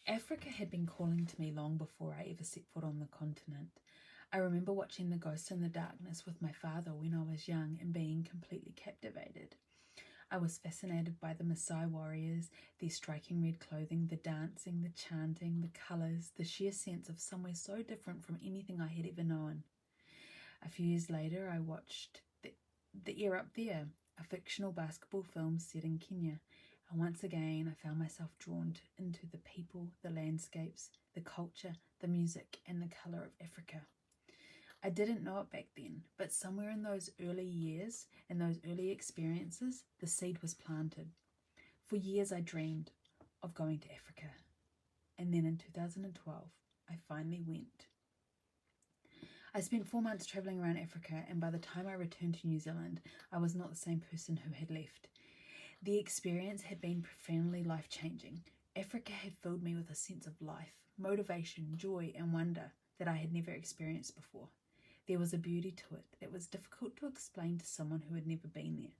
Africa had been calling to me long before I ever set foot on the continent. I remember watching The Ghost in the Darkness with my father when I was young and being completely captivated. I was fascinated by the Maasai warriors, their striking red clothing, the dancing, the chanting, the colours, the sheer sense of somewhere so different from anything I had ever known. A few years later, I watched The Air Up There, a fictional basketball film set in Kenya. And once again, I found myself drawn into the people, the landscapes, the culture, the music, and the colour of Africa. I didn't know it back then, but somewhere in those early years and those early experiences, the seed was planted. For years, I dreamed of going to Africa. And then in 2012, I finally went. I spent 4 months travelling around Africa, and by the time I returned to New Zealand, I was not the same person who had left. The experience had been profoundly life-changing. Africa had filled me with a sense of life, motivation, joy, and wonder that I had never experienced before. There was a beauty to it that was difficult to explain to someone who had never been there.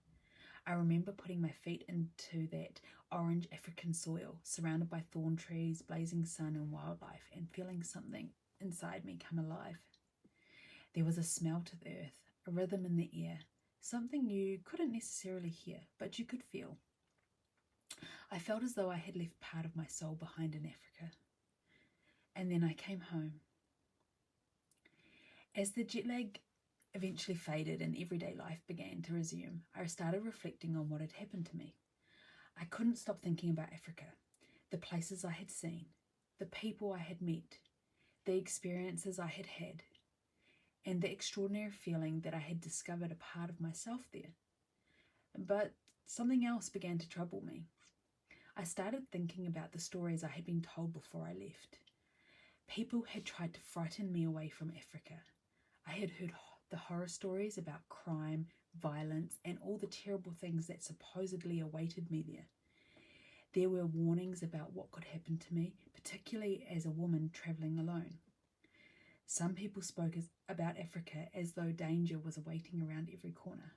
I remember putting my feet into that orange African soil, surrounded by thorn trees, blazing sun, and wildlife, and feeling something inside me come alive. There was a smell to the earth, a rhythm in the air, something you couldn't necessarily hear, but you could feel. I felt as though I had left part of my soul behind in Africa. And then I came home. As the jet lag eventually faded and everyday life began to resume, I started reflecting on what had happened to me. I couldn't stop thinking about Africa, the places I had seen, the people I had met, the experiences I had had, and the extraordinary feeling that I had discovered a part of myself there. But something else began to trouble me. I started thinking about the stories I had been told before I left. People had tried to frighten me away from Africa. I had heard the horror stories about crime, violence, and all the terrible things that supposedly awaited me there. There were warnings about what could happen to me, particularly as a woman travelling alone. Some people spoke about Africa as though danger was awaiting around every corner.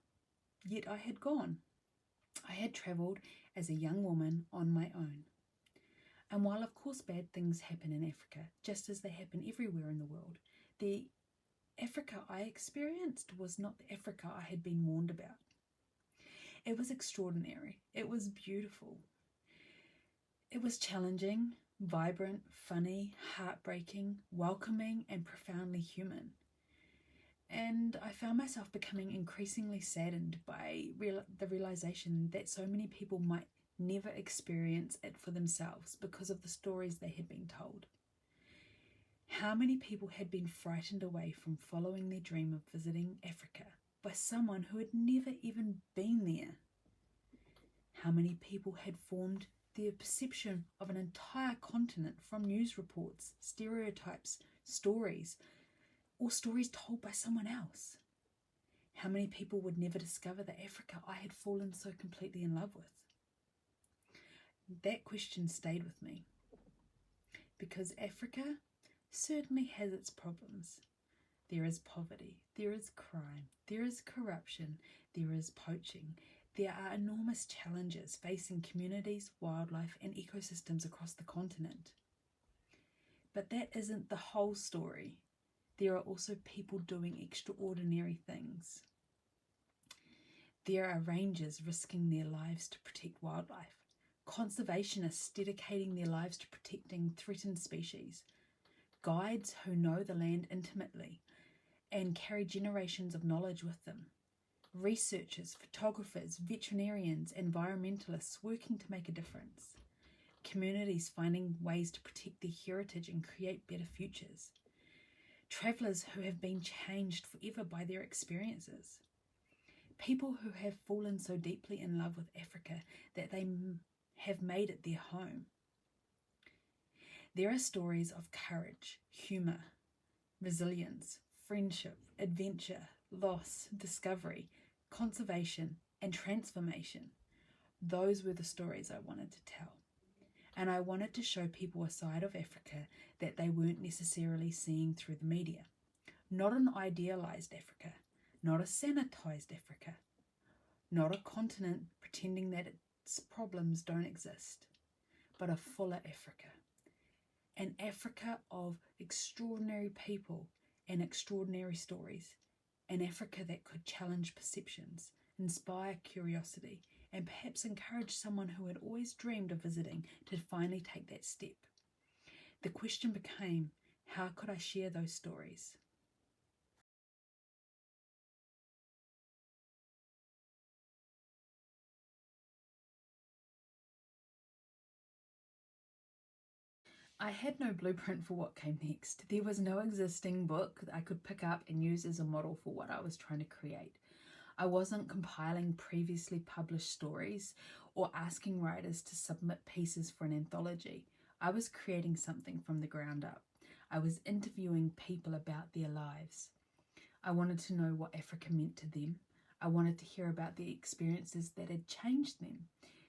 Yet I had gone. I had travelled as a young woman on my own. And while of course bad things happen in Africa, just as they happen everywhere in the world, the Africa I experienced was not the Africa I had been warned about. It was extraordinary. It was beautiful. It was challenging, vibrant, funny, heartbreaking, welcoming, and profoundly human. And I found myself becoming increasingly saddened by the realization that so many people might never experience it for themselves because of the stories they had been told. How many people had been frightened away from following their dream of visiting Africa by someone who had never even been there? How many people had formed their perception of an entire continent from news reports, stereotypes, stories, or stories told by someone else? How many people would never discover the Africa I had fallen so completely in love with? That question stayed with me, because Africa certainly has its problems. There is poverty, there is crime, there is corruption, there is poaching. There are enormous challenges facing communities, wildlife, and ecosystems across the continent. But that isn't the whole story. There are also people doing extraordinary things. There are rangers risking their lives to protect wildlife, conservationists dedicating their lives to protecting threatened species, guides who know the land intimately and carry generations of knowledge with them, researchers, photographers, veterinarians, environmentalists working to make a difference, communities finding ways to protect their heritage and create better futures, travellers who have been changed forever by their experiences, people who have fallen so deeply in love with Africa that they have made it their home. There are stories of courage, humour, resilience, friendship, adventure, loss, discovery, conservation, and transformation. Those were the stories I wanted to tell. And I wanted to show people a side of Africa that they weren't necessarily seeing through the media. Not an idealised Africa, not a sanitised Africa, not a continent pretending that its problems don't exist, but a fuller Africa. An Africa of extraordinary people and extraordinary stories. An Africa that could challenge perceptions, inspire curiosity, and perhaps encourage someone who had always dreamed of visiting to finally take that step. The question became, how could I share those stories? I had no blueprint for what came next. There was no existing book that I could pick up and use as a model for what I was trying to create. I wasn't compiling previously published stories or asking writers to submit pieces for an anthology. I was creating something from the ground up. I was interviewing people about their lives. I wanted to know what Africa meant to them. I wanted to hear about the experiences that had changed them,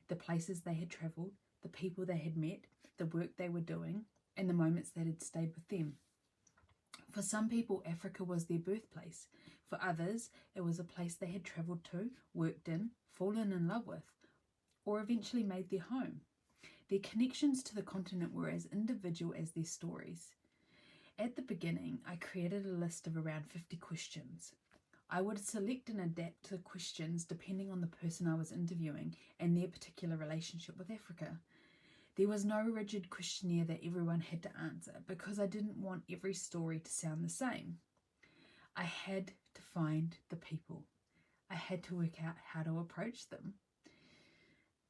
the places they had travelled, the people they had met, the work they were doing, and the moments that had stayed with them. For some people, Africa was their birthplace. For others, it was a place they had travelled to, worked in, fallen in love with, or eventually made their home. Their connections to the continent were as individual as their stories. At the beginning, I created a list of around 50 questions. I would select and adapt the questions depending on the person I was interviewing and their particular relationship with Africa. There was no rigid questionnaire that everyone had to answer because I didn't want every story to sound the same. I had to find the people. I had to work out how to approach them.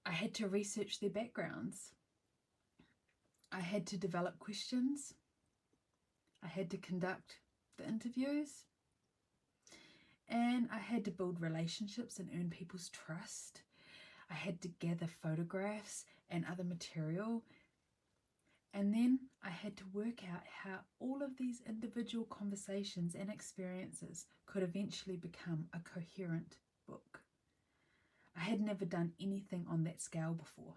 I had to research their backgrounds. I had to develop questions. I had to conduct the interviews. And I had to build relationships and earn people's trust. I had to gather photographs and other material. And then I had to work out how all of these individual conversations and experiences could eventually become a coherent book. I had never done anything on that scale before.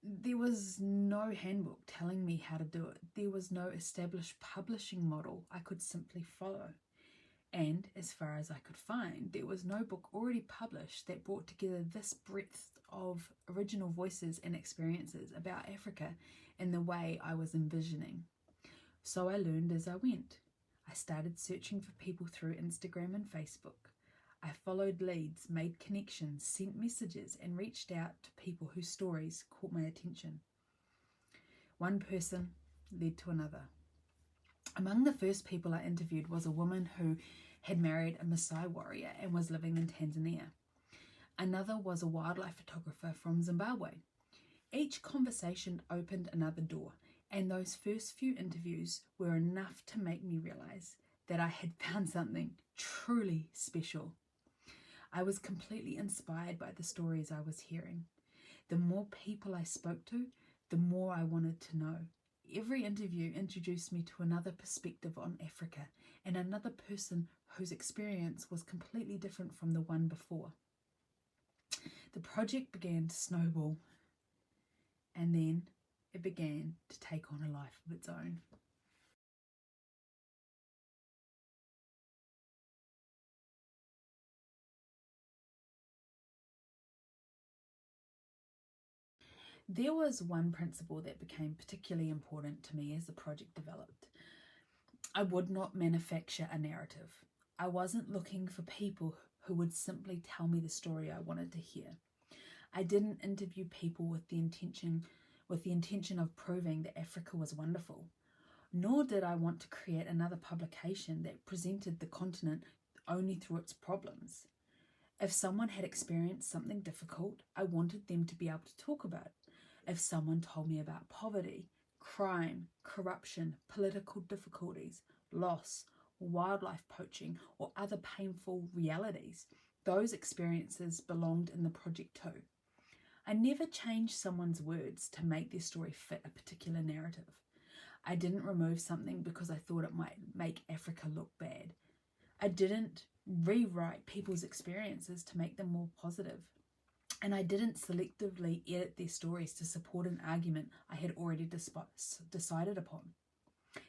There was no handbook telling me how to do it. There was no established publishing model I could simply follow. And as far as I could find, there was no book already published that brought together this breadth of original voices and experiences about Africa in the way I was envisioning. So I learned as I went. I started searching for people through Instagram and Facebook. I followed leads, made connections, sent messages, and reached out to people whose stories caught my attention. One person led to another. Among the first people I interviewed was a woman who had married a Maasai warrior and was living in Tanzania. Another was a wildlife photographer from Zimbabwe. Each conversation opened another door, and those first few interviews were enough to make me realize that I had found something truly special. I was completely inspired by the stories I was hearing. The more people I spoke to, the more I wanted to know. Every interview introduced me to another perspective on Africa and another person whose experience was completely different from the one before. The project began to snowball, and then it began to take on a life of its own. There was one principle that became particularly important to me as the project developed. I would not manufacture a narrative. I wasn't looking for people who would simply tell me the story I wanted to hear. I didn't interview people with the intention of proving that Africa was wonderful. Nor did I want to create another publication that presented the continent only through its problems. If someone had experienced something difficult, I wanted them to be able to talk about it. If someone told me about poverty, crime, corruption, political difficulties, loss, wildlife poaching, or other painful realities, those experiences belonged in the project too. I never changed someone's words to make their story fit a particular narrative. I didn't remove something because I thought it might make Africa look bad. I didn't rewrite people's experiences to make them more positive. And I didn't selectively edit their stories to support an argument I had already decided upon.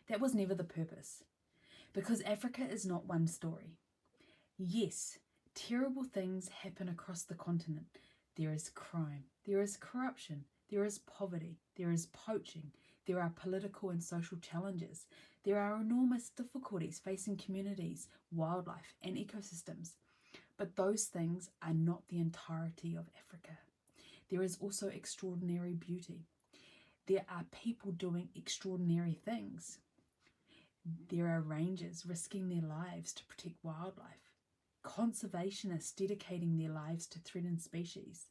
That was never the purpose, because Africa is not one story. Yes, terrible things happen across the continent. There is crime, there is corruption, There is poverty, there is poaching, there are political and social challenges, there are enormous difficulties facing communities, wildlife, and ecosystems. But those things are not the entirety of Africa. There is also extraordinary beauty. There are people doing extraordinary things. There are rangers risking their lives to protect wildlife, conservationists dedicating their lives to threatened species,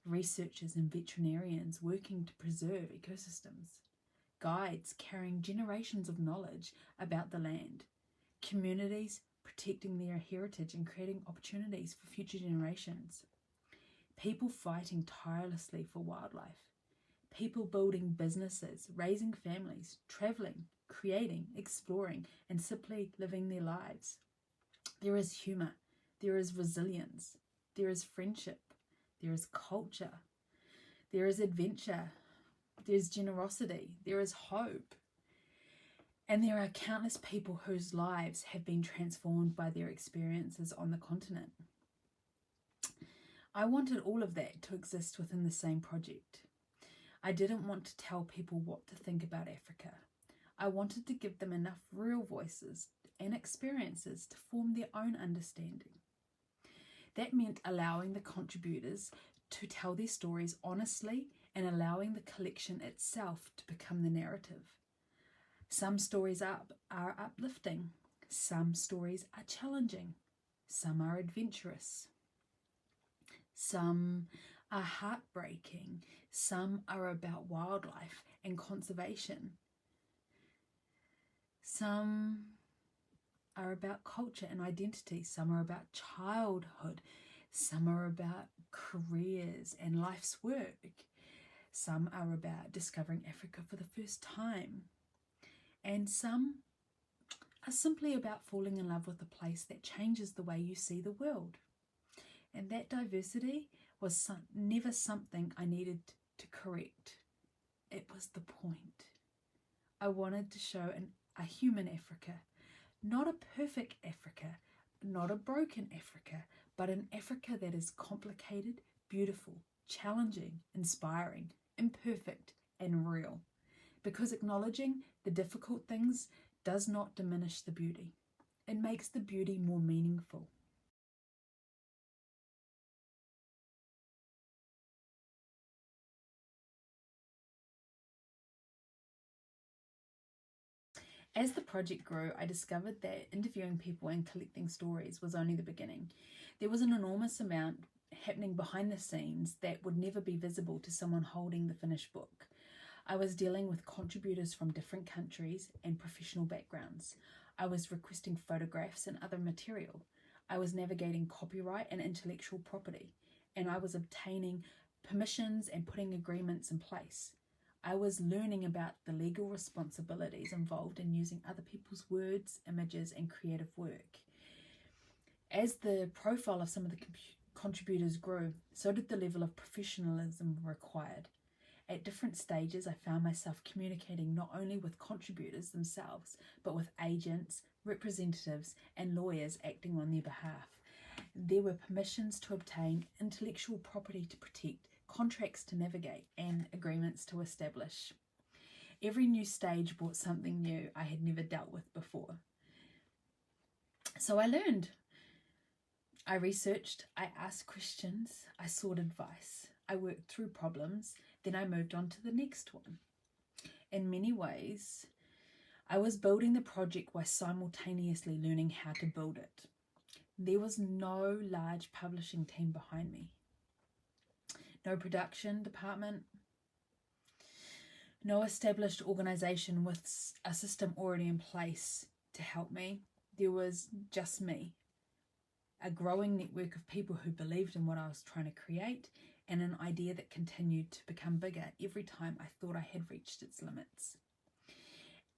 researchers and veterinarians working to preserve ecosystems, guides carrying generations of knowledge about the land, communities protecting their heritage and creating opportunities for future generations, people fighting tirelessly for wildlife, people building businesses, raising families, traveling, creating, exploring, and simply living their lives. There is humor, there is resilience, there is friendship, there is culture, there is adventure, there's generosity, there is hope. And there are countless people whose lives have been transformed by their experiences on the continent. I wanted all of that to exist within the same project. I didn't want to tell people what to think about Africa. I wanted to give them enough real voices and experiences to form their own understanding. That meant allowing the contributors to tell their stories honestly and allowing the collection itself to become the narrative. Some stories are uplifting, some stories are challenging, some are adventurous, some are heartbreaking, some are about wildlife and conservation, some are about culture and identity, some are about childhood, some are about careers and life's work, some are about discovering Africa for the first time, and some are simply about falling in love with a place that changes the way you see the world. And that diversity was never something I needed to correct. It was the point. I wanted to show a human Africa, not a perfect Africa, not a broken Africa, but an Africa that is complicated, beautiful, challenging, inspiring, imperfect, and real. Because acknowledging the difficult things does not diminish the beauty. It makes the beauty more meaningful. As the project grew, I discovered that interviewing people and collecting stories was only the beginning. There was an enormous amount happening behind the scenes that would never be visible to someone holding the finished book. I was dealing with contributors from different countries and professional backgrounds. I was requesting photographs and other material. I was navigating copyright and intellectual property, and I was obtaining permissions and putting agreements in place. I was learning about the legal responsibilities involved in using other people's words, images, and creative work. As the profile of some of the contributors grew, so did the level of professionalism required. At different stages, I found myself communicating not only with contributors themselves, but with agents, representatives, and lawyers acting on their behalf. There were permissions to obtain, intellectual property to protect, contracts to navigate, and agreements to establish. Every new stage brought something new I had never dealt with before. So I learned. I researched, I asked questions, I sought advice, I worked through problems, then I moved on to the next one. In many ways, I was building the project while simultaneously learning how to build it. There was no large publishing team behind me, no production department, no established organisation with a system already in place to help me. There was just me, a growing network of people who believed in what I was trying to create, and an idea that continued to become bigger every time I thought I had reached its limits.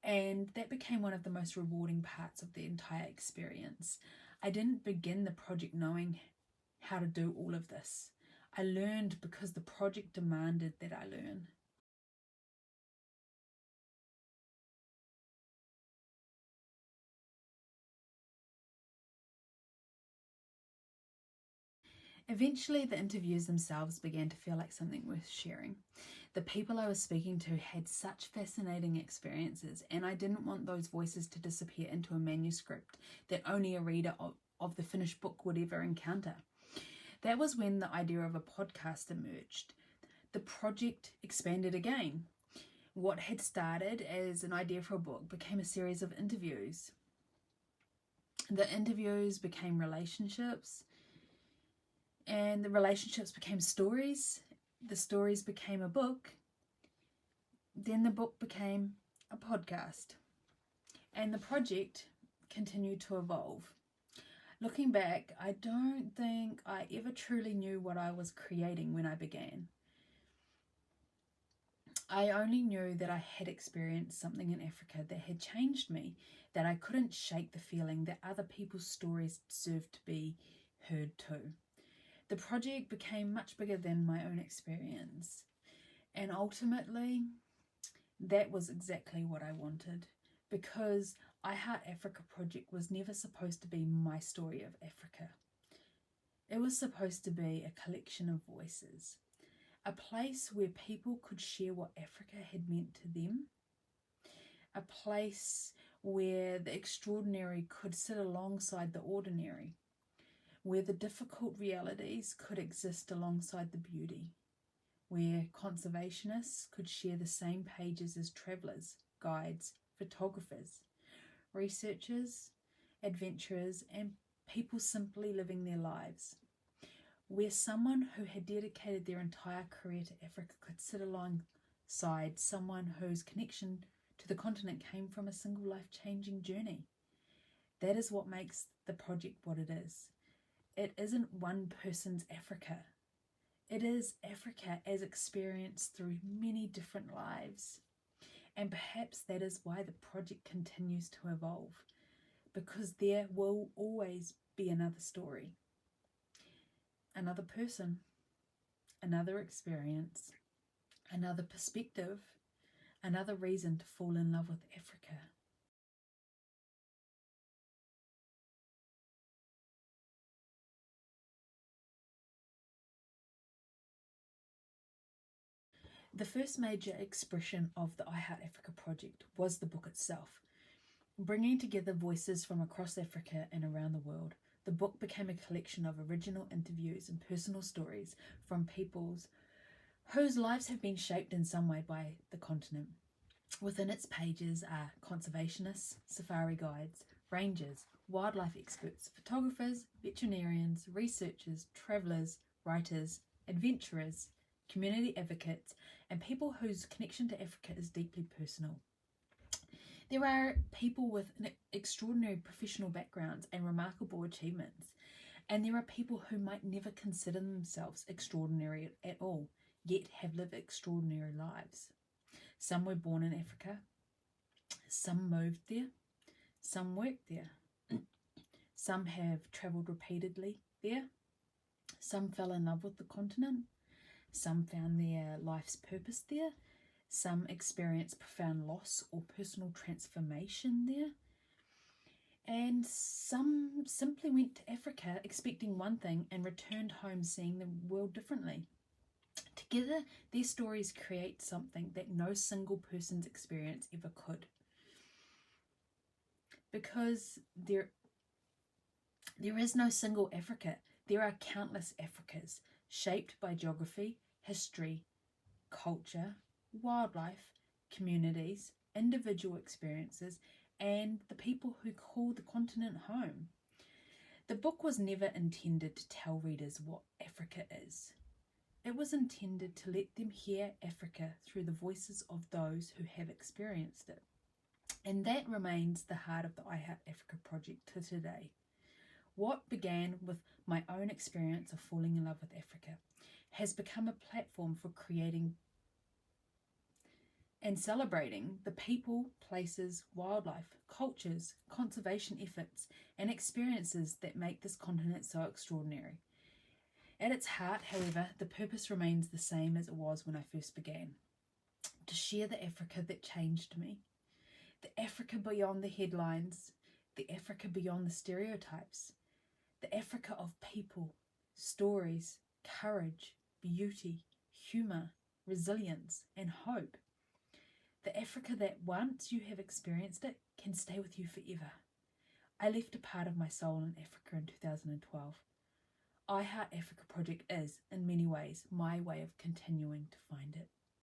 And that became one of the most rewarding parts of the entire experience. I didn't begin the project knowing how to do all of this. I learned because the project demanded that I learn. Eventually, the interviews themselves began to feel like something worth sharing. The people I was speaking to had such fascinating experiences, and I didn't want those voices to disappear into a manuscript that only a reader of the finished book would ever encounter. That was when the idea of a podcast emerged. The project expanded again. What had started as an idea for a book became a series of interviews. The interviews became relationships, and the relationships became stories. The stories became a book. Then the book became a podcast. And the project continued to evolve. Looking back, I don't think I ever truly knew what I was creating when I began. I only knew that I had experienced something in Africa that had changed me, that I couldn't shake the feeling that other people's stories deserved to be heard too. The project became much bigger than my own experience, and ultimately, that was exactly what I wanted, because I Heart Africa project was never supposed to be my story of Africa. It was supposed to be a collection of voices, a place where people could share what Africa had meant to them, a place where the extraordinary could sit alongside the ordinary, where the difficult realities could exist alongside the beauty, where conservationists could share the same pages as travellers, guides, photographers, researchers, adventurers, and people simply living their lives, where someone who had dedicated their entire career to Africa could sit alongside someone whose connection to the continent came from a single life-changing journey. That is what makes the project what it is. It isn't one person's Africa. It is Africa as experienced through many different lives. And perhaps that is why the project continues to evolve, because there will always be another story, another person, another experience, another perspective, another reason to fall in love with Africa. The first major expression of the I Heart Africa project was the book itself. Bringing together voices from across Africa and around the world, the book became a collection of original interviews and personal stories from peoples whose lives have been shaped in some way by the continent. Within its pages are conservationists, safari guides, rangers, wildlife experts, photographers, veterinarians, researchers, travellers, writers, adventurers, community advocates, and people whose connection to Africa is deeply personal. There are people with extraordinary professional backgrounds and remarkable achievements, and there are people who might never consider themselves extraordinary at all, yet have lived extraordinary lives. Some were born in Africa, some moved there, some worked there, some have travelled repeatedly there, some fell in love with the continent, some found their life's purpose there, some experienced profound loss or personal transformation there, and some simply went to Africa expecting one thing and returned home seeing the world differently. Together, these stories create something that no single person's experience ever could. Because there is no single Africa. There are countless Africas, shaped by geography, history, culture, wildlife, communities, individual experiences, and the people who call the continent home. The book was never intended to tell readers what Africa is. It was intended to let them hear Africa through the voices of those who have experienced it. And that remains the heart of the I Heart Africa project to today. What began with my own experience of falling in love with Africa has become a platform for creating and celebrating the people, places, wildlife, cultures, conservation efforts, and experiences that make this continent so extraordinary. At its heart, however, the purpose remains the same as it was when I first began: to share the Africa that changed me, the Africa beyond the headlines, the Africa beyond the stereotypes, the Africa of people, stories, courage, beauty, humour, resilience, and hope. The Africa that once you have experienced it can stay with you forever. I left a part of my soul in Africa in 2012. I Heart Africa project is, in many ways, my way of continuing to find it.